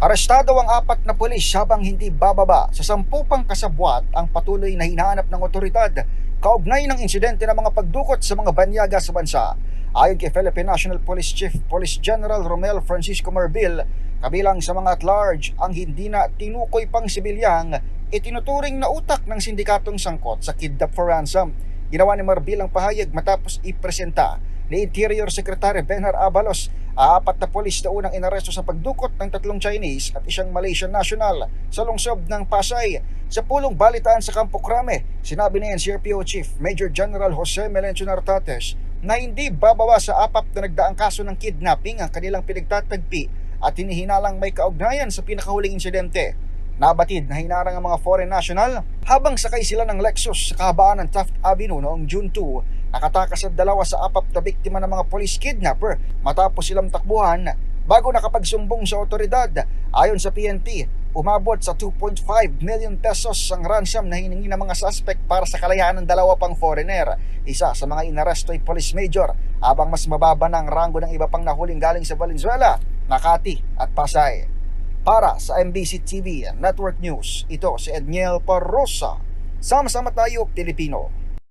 Arestado ang 4 na pulis habang hindi bababa sa 10 pang kasabwat ang patuloy na hinahanap ng otoridad kaugnay ng insidente ng mga pagdukot sa mga banyaga sa bansa. Ayon kay Philippine National Police Chief Police General Romel Francisco Marbil, kabilang sa mga at-large ang hindi na tinukoy pang sibilyang itinuturing na utak ng sindikatong sangkot sa kidnap for ransom. Ginawa ni Marbil ang pahayag matapos ipresenta ni Interior Secretary Benhar Abalos 4 na pulis na unang inaresto sa pagdukot ng 3 Chinese at 1 Malaysian national sa lungsod ng Pasay. Sa pulong balitaan sa Campo Crame, sinabi ni NCRPO Chief Major General Jose Melencio Nartates na hindi bababa sa 4 na nagdaang kaso ng kidnapping ang kanilang pinagtatagpi at hinihinalang may kaugnayan sa pinakahuling insidente. Nabatid na hinarang ang mga foreign national habang sakay sila ng Lexus sa kahabaan ng Taft Avenue noong June 2. Nakatakas ang 2 sa 4 na biktima ng mga police kidnapper matapos silang takbuhan bago nakapagsumbong sa otoridad. Ayon sa PNP, umabot sa 2.5 million pesos ang ransom na hiningi ng mga suspect para sa kalayaan ng 2 pang foreigner. Isa sa mga inaresto ay police major, habang mas mababa na ang rango ng iba pang nahuling galing sa Valenzuela, Makati at Pasay. Para sa MBC TV Network News, ito si Edniel Parrosa. Sama-sama tayo, Pilipino.